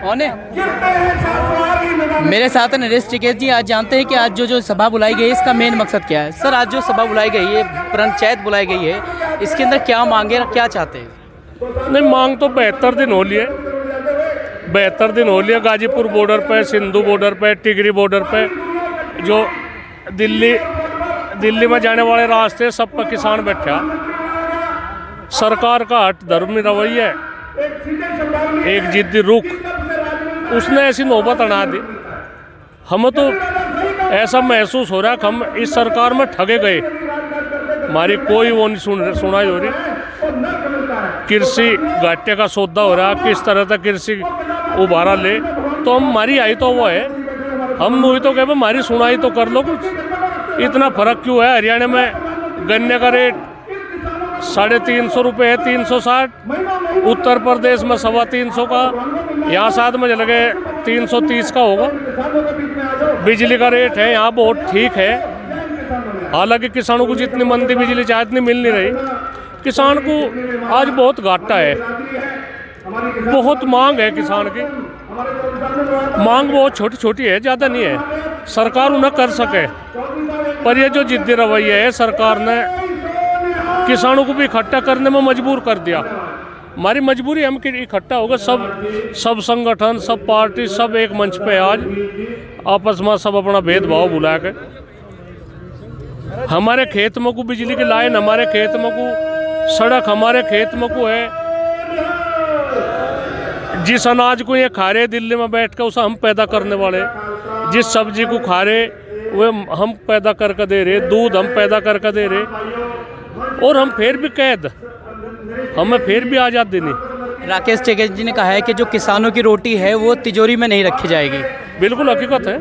होने मेरे साथ है नरेश टिकैत जी। आज जानते हैं कि आज जो सभा बुलाई गई है इसका मेन मकसद क्या है। सर, आज जो सभा बुलाई गई है, पंचायत बुलाई गई है, इसके अंदर क्या मांगे और क्या चाहते हैं? नहीं, मांग तो 72 दिन हो लिए, 72 दिन हो लिए। गाजीपुर बॉर्डर पे, सिंधु बॉर्डर पे, टिगरी बॉर्डर पे, जो दिल्ली में जाने वाले रास्ते सब पर किसान बैठा। सरकार का हट धर्मी रवैया, एक जिद्दी रुख, उसने ऐसी नौबत अड़ा दी। हमें तो ऐसा महसूस हो रहा है कि हम इस सरकार में ठगे गए। हमारी कोई वो नहीं सुनाई हो रही। कृषि घाटे का सौदा हो रहा, किस तरह से कृषि उभारा ले, तो हमारी आई तो वो है, हम नहीं तो कहे हमारी सुनाई तो कर लो कुछ। इतना फर्क क्यों है? हरियाणा में गन्ने का रेट 350 रुपये है, 360। उत्तर प्रदेश में 325 का, यहाँ साथ में चले गए 330 का होगा। बिजली का रेट है यहाँ बहुत ठीक है, हालांकि किसानों को जितनी मंदी बिजली चाहे इतनी मिल नहीं रही। किसान को आज बहुत घाटा है, बहुत मांग है किसान की। मांग बहुत छोटी छोटी है, ज़्यादा नहीं है। सरकार उन्हें कर सके, पर ये जो जिद्दी रवैया है, सरकार ने किसानों को भी इकट्ठा करने में मजबूर कर दिया। हमारी मजबूरी, हम इकट्ठा होगा, सब संगठन, सब पार्टी, सब एक मंच पे आज आपस में सब अपना भेदभाव भुला के हमारे खेत में को बिजली की लाइन, हमारे खेत में को सड़क, हमारे खेत में को है। जिस अनाज को ये खा रहे दिल्ली में बैठ कर, उसे हम पैदा करने वाले। जिस सब्जी को खा रहे वे हम पैदा करके दे रहे, दूध हम पैदा करके दे रहे, और हम फिर भी कैद, हमें फिर भी आज़ादी नहीं। राकेश टिकैत जी ने कहा है कि जो किसानों की रोटी है वो तिजोरी में नहीं रखी जाएगी। बिल्कुल हकीकत है,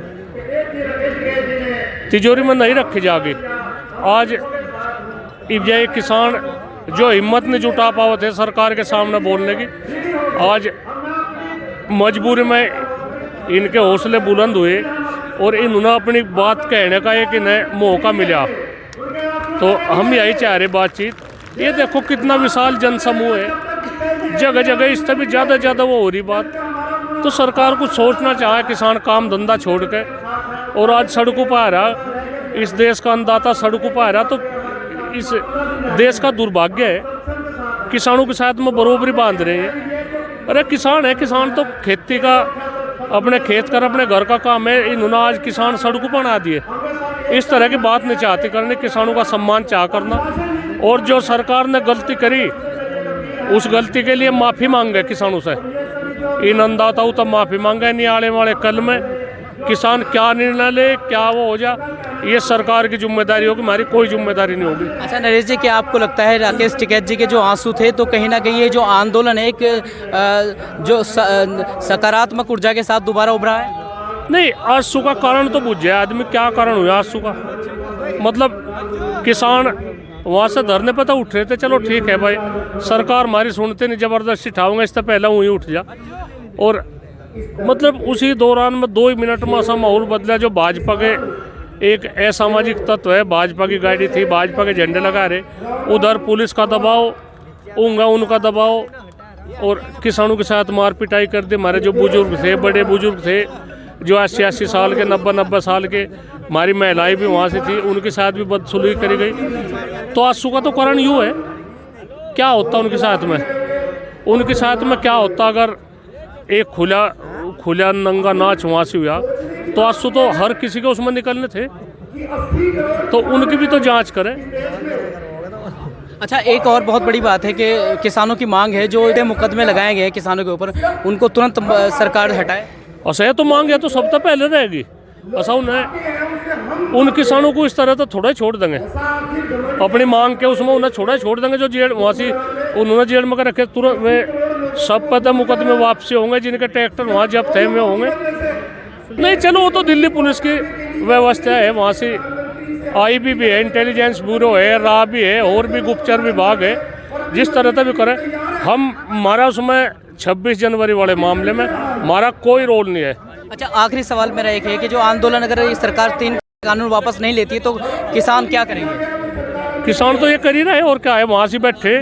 तिजोरी में नहीं रखी जाएगी। आज ये किसान जो हिम्मत नहीं जुटा पाए थे सरकार के सामने बोलने की, आज मजबूरी में इनके हौसले बुलंद हुए और इन्होंने अपनी बात कहने का एक इन्हें मौका मिला। तो हम यही चाह रहे बातचीत। ये देखो कितना विशाल जनसमूह है, जगह जगह इससे भी ज़्यादा वो हो रही बात। तो सरकार को सोचना चाहे, किसान काम धंधा छोड़ के और आज सड़कों पर आ रहा, इस देश का अन्नदाता सड़कों पर आ रहा, तो इस देश का दुर्भाग्य है। किसानों के साथ में बरोबरी बांध रहे हैं। अरे किसान है, किसान तो खेती का, अपने खेत कर, अपने घर का काम है। इन्होंने आज किसान सड़कों पर बना दिए। इस तरह की बात नहीं चाहती करने, किसानों का सम्मान चाह करना। और जो सरकार ने गलती करी उस गलती के लिए माफ़ी मांगे किसानों से। इन अन्नदाताओं तब माफ़ी मांगे, नहीं आने वाले कल में किसान क्या निर्णय ले, क्या वो हो जा, ये सरकार की जिम्मेदारी होगी, हमारी कोई जिम्मेदारी नहीं होगी। अच्छा नरेश जी, क्या आपको लगता है राकेश टिकैत जी के जो आंसू थे, तो कहीं ना कहीं ये जो आंदोलन है एक जो सकारात्मक ऊर्जा के साथ दोबारा उभरा है? नहीं, आंसू का कारण तो बुझ जाए आदमी, क्या कारण हुआ आंसू का। मतलब किसान वहाँ से धरने पर तो उठ रहे थे, चलो ठीक है भाई, सरकार हमारी सुनते नहीं, ज़बरदस्ती उठाऊंगा, इससे पहले वहीं उठ जा। और मतलब उसी दौरान में 2 मिनट में ऐसा माहौल बदला। जो भाजपा के एक असामाजिक तत्व है, भाजपा की गाड़ी थी, भाजपा के झंडे लगा रहे, उधर पुलिस का दबाव, उनका दबाव, और किसानों के साथ मार पिटाई कर दी। हमारे जो बुजुर्ग थे, बड़े बुजुर्ग थे, जो 80 साल के, 90 साल के, हमारी महिलाएं भी वहाँ से थी, उनके साथ भी बदसलूकी करी गई। तो आंसू का तो कारण यूँ है, क्या होता उनके साथ में क्या होता अगर एक खुला नंगा नाच वहाँ से हुआ, तो आंसू तो हर किसी के उसमें निकलने थे। तो उनकी भी तो जांच करें। अच्छा, एक और बहुत बड़ी बात है कि किसानों की मांग है, जो इतने मुकदमे लगाए गए हैं किसानों के ऊपर, उनको तुरंत सरकार हटाए। ऐसा तो मांग है तो सब तो पहले रहेगी। ऐसा उन्हें, उन किसानों को इस तरह तो थोड़ा ही छोड़ देंगे अपनी मांग के उसमें, उन्हें छोड़ देंगे जो जेल वहाँ से उन्होंने जेल में रखे, तुरंत वे सब पता मुकदमे वापसी होंगे, जिनके ट्रैक्टर वहाँ जब्त है में होंगे। नहीं, चलो वो तो दिल्ली पुलिस की व्यवस्था है, वहाँ से IB भी है, इंटेलिजेंस ब्यूरो है, रा भी है, और भी गुप्तचर विभाग है, जिस तरह से भी करें। हमारा उसमें 26 जनवरी वाले मामले में हमारा कोई रोल नहीं है। अच्छा, आखिरी सवाल मेरा एक है कि जो आंदोलन अगर ये सरकार 3 कानून वापस नहीं लेती तो किसान क्या करेंगे? किसान तो ये कर ही रहे हैं, और क्या है, वहाँ से बैठे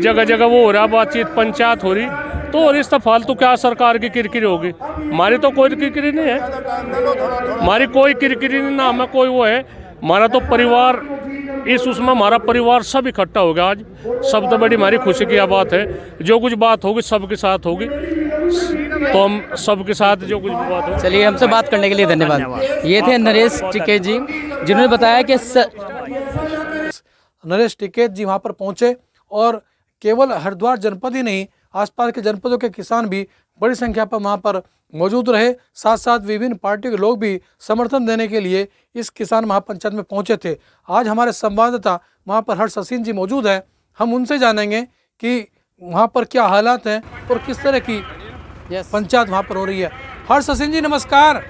जगह जगह वो हो रहा, बातचीत पंचायत हो रही, तो और इस फालतू क्या सरकार की किरकिरी होगी। हमारी तो कोई किरकिरी नहीं है, हमारी कोई किरकिरी नहीं, ना हमें कोई वो है। हमारा तो परिवार इस उसमें हमारा परिवार सब इकट्ठा हो गया आज। सब तो बड़ी हमारी खुशी की बात है। जो कुछ बात होगी सबके साथ होगी, तो हम सबके साथ जो कुछ भी बात हो। चलिए, हमसे बात करने के लिए धन्यवाद। ये थे नरेश टिकैत जी, जिन्होंने बताया कि नरेश टिकैत जी वहाँ पर पहुँचे और केवल हरिद्वार जनपद ही नहीं, आसपास के जनपदों के किसान भी बड़ी संख्या पर वहाँ पर मौजूद रहे। साथ साथ विभिन्न पार्टियों के लोग भी समर्थन देने के लिए इस किसान महापंचायत में पहुँचे थे। आज हमारे संवाददाता वहाँ पर हर्ष हसीन जी मौजूद हैं, हम उनसे जानेंगे कि वहाँ पर क्या हालात हैं और किस तरह की पंचायत वहाँ पर हो रही है। हर्ष हसीन जी नमस्कार।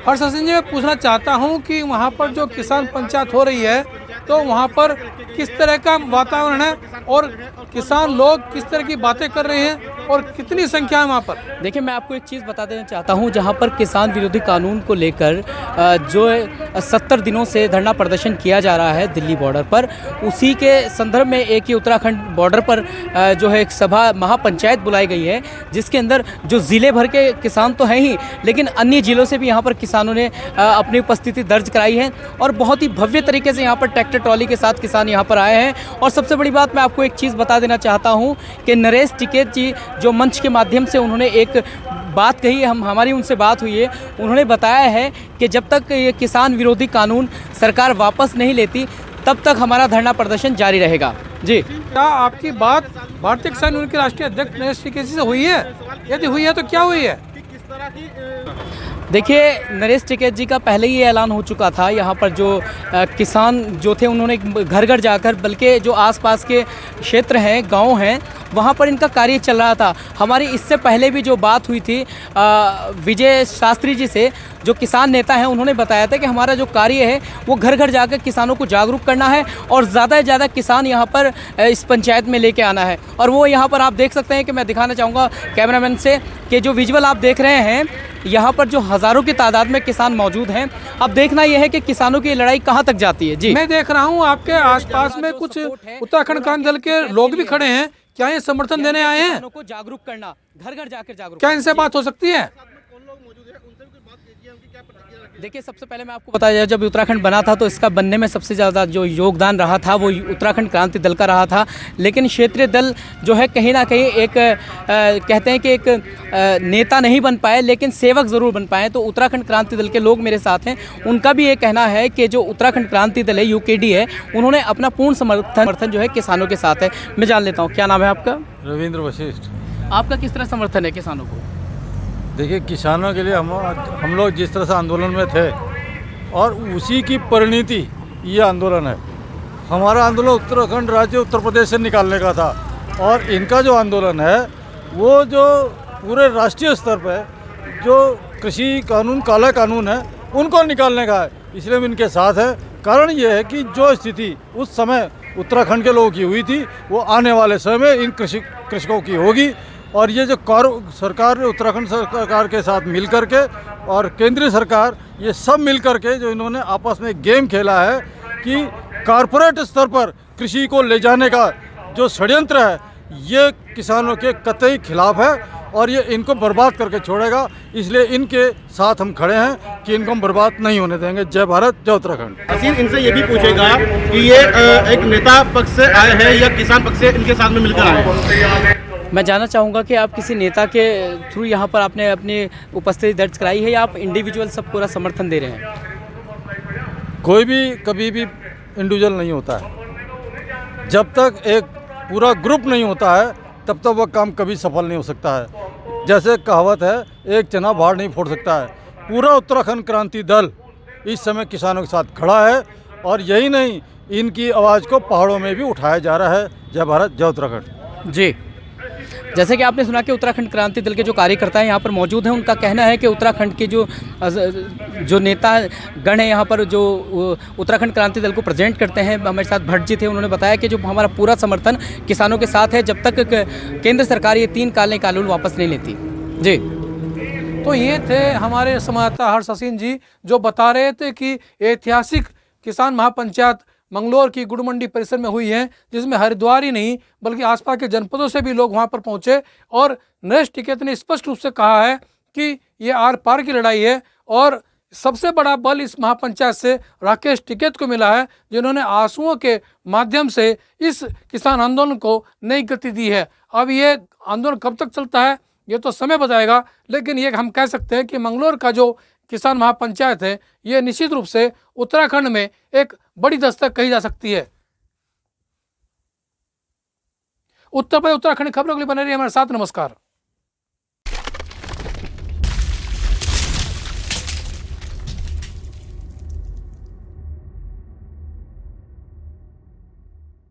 हर्ष हसीन जी, मैं पूछना चाहता हूँ कि वहाँ पर जो किसान पंचायत हो रही है तो वहाँ पर किस तरह का वातावरण है और किसान लोग किस तरह की बातें कर रहे हैं और कितनी संख्या है वहाँ पर? देखिए, मैं आपको एक चीज़ बता देना चाहता हूँ, जहाँ पर किसान विरोधी कानून को लेकर जो 70 दिनों से धरना प्रदर्शन किया जा रहा है दिल्ली बॉर्डर पर, उसी के संदर्भ में एक ही उत्तराखंड बॉर्डर पर जो है एक सभा महापंचायत बुलाई गई है, जिसके अंदर जो ज़िले भर के किसान तो हैं ही, लेकिन अन्य ज़िलों से भी यहाँ पर किसानों ने अपनी उपस्थिति दर्ज कराई है और बहुत ही भव्य तरीके से यहाँ पर ट्रैक्टर ट्रॉली के साथ किसान यहाँ पर आए हैं। और सबसे बड़ी बात, मैं आपको एक चीज़ बता देना चाहता हूँ कि नरेश टिकैत जी जो मंच के माध्यम से उन्होंने एक बात कही, हमारी उनसे बात हुई है, उन्होंने बताया है कि जब तक ये किसान विरोधी कानून सरकार वापस नहीं लेती तब तक हमारा धरना प्रदर्शन जारी रहेगा। जी, क्या आपकी बात भारतीय किसान यूनियन के राष्ट्रीय अध्यक्ष नरेश टिकैत जी से हुई है? यदि हुई है तो क्या हुई है? देखिए, नरेश टिकैत जी का पहले ही ऐलान हो चुका था। यहाँ पर जो किसान जो थे उन्होंने घर घर जाकर, बल्कि जो आसपास के क्षेत्र हैं, गांव हैं, वहाँ पर इनका कार्य चल रहा था। हमारी इससे पहले भी जो बात हुई थी विजय शास्त्री जी से, जो किसान नेता हैं, उन्होंने बताया था कि हमारा जो कार्य है वो घर घर जाकर किसानों को जागरूक करना है और ज़्यादा से ज़्यादा किसान यहाँ पर इस पंचायत में लेके आना है। और वो यहाँ पर आप देख सकते हैं कि मैं दिखाना चाहूँगा कैमरामैन से कि जो विजुअल आप देख रहे हैं, यहाँ पर जो हज़ारों की तादाद में किसान मौजूद हैं। अब देखना यह है कि किसानों की लड़ाई कहाँ तक जाती है। जी, मैं देख रहा हूँ आपके आसपास में कुछ उत्तराखंड क्रांति दल के लोग भी खड़े हैं। क्या ये समर्थन देने आए हैं? किसानों को जागरूक करना, घर घर जाकर जागरूक। क्या इनसे बात हो सकती है? देखिए, सबसे पहले मैं आपको बताया, जब उत्तराखंड बना था तो इसका बनने में सबसे ज़्यादा जो योगदान रहा था वो उत्तराखंड क्रांति दल का रहा था। लेकिन क्षेत्रीय दल जो है कहीं ना कहीं एक कहते हैं कि एक नेता नहीं बन पाए, लेकिन सेवक ज़रूर बन पाए। तो उत्तराखंड क्रांति दल के लोग मेरे साथ हैं, उनका भी ये कहना है कि जो उत्तराखंड क्रांति दल है, यूकेडी है, उन्होंने अपना पूर्ण समर्थन जो है किसानों के साथ है। मैं जान लेता हूँ, क्या नाम है आपका? रविंद्र वशिष्ठ। आपका किस तरह समर्थन है किसानों को? देखिए, किसानों के लिए हम लोग जिस तरह से आंदोलन में थे और उसी की परिणति ये आंदोलन है। हमारा आंदोलन उत्तराखंड राज्य उत्तर प्रदेश से निकालने का था और इनका जो आंदोलन है वो जो पूरे राष्ट्रीय स्तर पर जो कृषि कानून, काला कानून है, उनको निकालने का है। इसलिए हम इनके साथ है। कारण ये है कि जो स्थिति उस समय उत्तराखंड के लोगों की हुई थी वो आने वाले समय में इन कृषकों की होगी। और ये जो सरकार, उत्तराखंड सरकार के साथ मिल कर के और केंद्रीय सरकार, ये सब मिल कर के जो इन्होंने आपस में गेम खेला है कि कॉरपोरेट स्तर पर कृषि को ले जाने का जो षड्यंत्र है, ये किसानों के कतई खिलाफ है और ये इनको बर्बाद करके छोड़ेगा। इसलिए इनके साथ हम खड़े हैं कि इनको हम बर्बाद नहीं होने देंगे। जय भारत, जय उत्तराखंड। हसीन इनसे ये भी पूछेगा कि ये एक नेता पक्ष से आए हैं या किसान पक्ष से इनके साथ में मिलकर आए हैं? मैं जानना चाहूँगा कि आप किसी नेता के थ्रू यहाँ पर आपने अपनी उपस्थिति दर्ज कराई है या आप इंडिविजुअल सब पूरा समर्थन दे रहे हैं? कोई भी कभी भी इंडिविजुअल नहीं होता है। जब तक एक पूरा ग्रुप नहीं होता है तब तक वह काम कभी सफल नहीं हो सकता है। जैसे कहावत है, एक चना भाड़ नहीं फोड़ सकता है। पूरा उत्तराखंड क्रांति दल इस समय किसानों के साथ खड़ा है और यही नहीं, इनकी आवाज़ को पहाड़ों में भी उठाया जा रहा है। जय भारत, जय उत्तराखंड। जी, जैसे कि आपने सुना कि उत्तराखंड क्रांति दल के जो कार्यकर्ता हैं यहाँ पर मौजूद हैं, उनका कहना है कि उत्तराखंड के जो नेता गण हैं यहाँ पर जो उत्तराखंड क्रांति दल को प्रेजेंट करते हैं, हमारे साथ भट्ट जी थे, उन्होंने बताया कि जो हमारा पूरा समर्थन किसानों के साथ है जब तक केंद्र सरकार ये 3 काले कानून वापस नहीं लेती। जी, तो ये थे हमारे संवाददाता हर्ष हसीन जी, जो बता रहे थे कि ऐतिहासिक किसान महापंचायत मंगलौर की गुड़ मंडी परिसर में हुई हैं, जिसमें हरिद्वार ही नहीं बल्कि आसपास के जनपदों से भी लोग वहां पर पहुंचे। और नरेश टिकैत ने स्पष्ट रूप से कहा है कि ये आर पार की लड़ाई है और सबसे बड़ा बल इस महापंचायत से राकेश टिकैत को मिला है, जिन्होंने आंसुओं के माध्यम से इस किसान आंदोलन को नई गति दी है। अब ये आंदोलन कब तक चलता है ये तो समय बताएगा, लेकिन ये हम कह सकते हैं कि मंगलौर का जो किसान महापंचायत है ये निश्चित रूप से उत्तराखंड में एक बड़ी दस्तक कही जा सकती है। उत्तर प्रदेश उत्तराखंड खबरों के लिए बने रहिए हमारे साथ। नमस्कार।